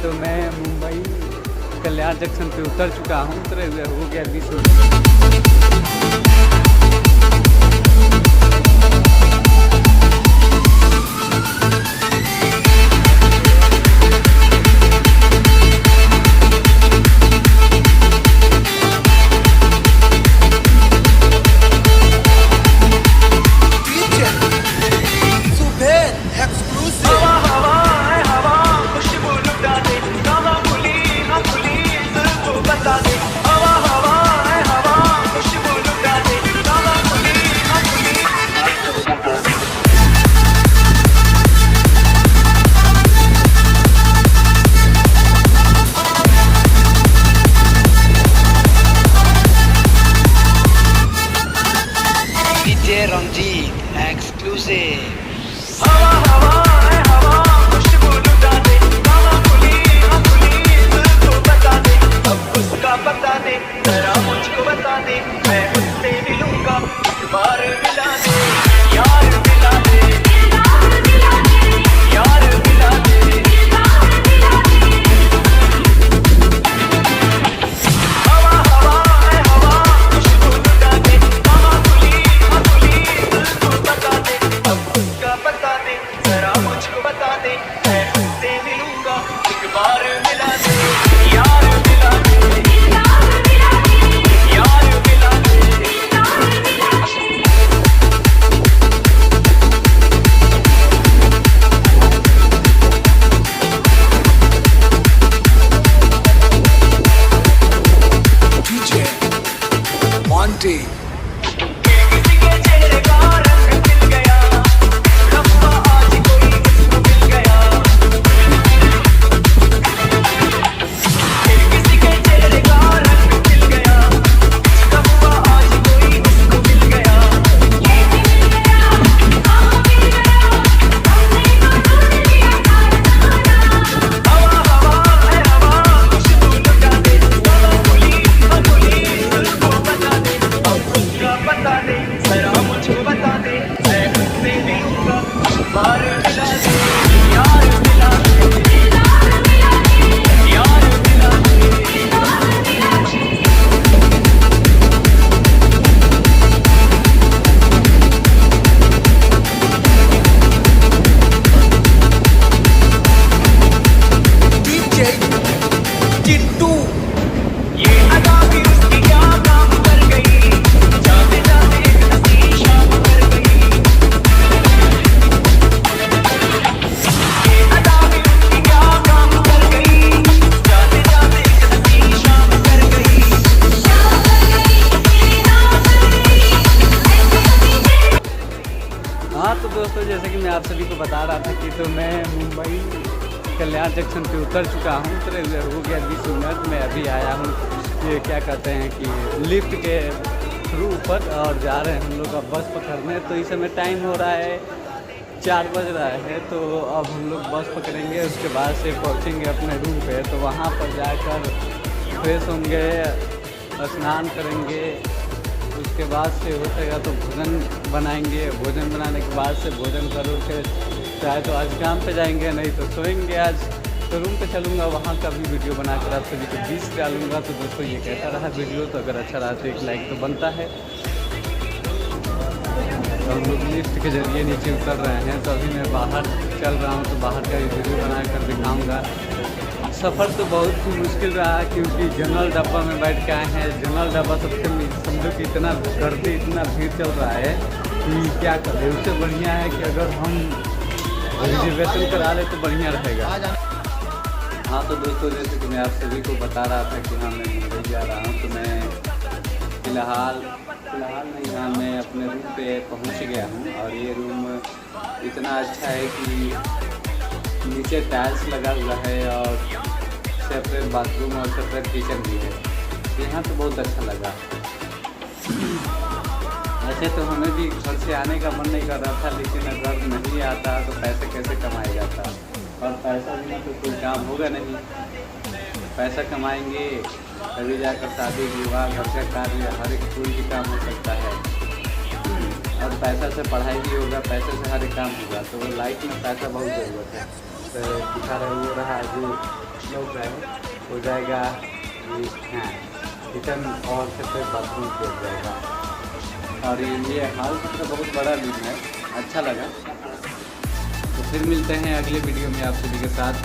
तो मैं मुंबई कल्याण जंक्शन पे उतर चुका हूँ। उतरे हुए हो गया 20 मिनट। रंजीत एक्सक्लूसिव। बता दे जरा मुझको बता दे, मैं उससे मिलूंगा एक बार मिला दे, यार मिला दे, यार मिला दे। हवा हवा है हवा, खुशबू लुटा दे, हवा खुली तुझको बता दे, अब उसका बता दे जरा मुझको बता दे, मैं उससे मिलूंगा एक बार मिला दे, यार मिला दे। Monty. हाँ तो दोस्तों, जैसे कि मैं आप सभी को बता रहा था कि तो मैं मुंबई कल्याण जंक्शन पे उतर चुका हूँ। उतरे हुए हो गया 20 मिनट। मैं अभी आया हूँ ये क्या कहते हैं कि लिफ्ट के थ्रू ऊपर, और जा रहे हैं हम लोग अब बस पकड़ने। तो इस समय टाइम हो रहा है 4 बज रहा है। तो अब हम लोग बस पकड़ेंगे, उसके बाद से पहुँचेंगे अपने रूम पे। तो वहाँ पर जाकर फ्रेश होंगे, स्नान करेंगे, उसके बाद से हो सकेगा तो भोजन बनाएंगे। भोजन बनाने के बाद से भोजन कर के चाहे तो आज काम पे जाएंगे, नहीं तो सोएंगे। आज तो रूम पे चलूँगा, वहाँ का भी वीडियो बनाकर आप सभी को 20 डालूँगा। तो दोस्तों ये कैसा रहा वीडियो, तो अगर अच्छा रहा तो एक लाइक तो बनता है। तो हम लोग लिफ्ट के जरिए नीचे उतर रहे हैं। तो अभी मैं बाहर चल रहा हूँ, तो बाहर का भी वीडियो बना कर दिखाऊँगा। सफ़र तो बहुत ही मुश्किल रहा, क्योंकि जनरल डब्बा में बैठ के आए हैं। जनरल डब्बा सबसे समझो कि इतना गर्दी, इतना भीड़ चल रहा है कि क्या करें। उससे बढ़िया है कि अगर हम रिजर्वेशन करा ले तो बढ़िया रहेगा। हाँ तो दोस्तों, जैसे कि मैं आप सभी को बता रहा था कि हाँ मैं मुंबई जा रहा हूँ। तो मैं फ़िलहाल नहीं, हाँ मैं अपने रूम पे पहुँच गया हूँ। और ये रूम इतना अच्छा है कि नीचे टाइल्स लगा हुआ है और सेपरेट बाथरूम और सेपरेट किचन भी है। यहाँ तो बहुत अच्छा लगा। वैसे तो हमें भी घर से आने का मन नहीं कर रहा था, लेकिन अगर नहीं आता तो पैसे कैसे कमाया जाता, और पैसा बिना तो कोई काम होगा नहीं। पैसा कमाएंगे तभी जाकर शादी विवाह, घर का कार्य, हर एक कोई भी काम हो सकता है। और पैसा से पढ़ाई भी होगा, पैसे से हर एक काम होगा। तो लाइफ में पैसा बहुत ज़रूरत है। तो दिखा रहे वो रहा जो लोग रहे हो जाएगा ये, हाँ किचन और सेपरेट बाथरूम हो जाएगा। और ये हाल तो बहुत बड़ा रूम है, अच्छा लगा। तो फिर मिलते हैं अगले वीडियो में आप सभी के साथ।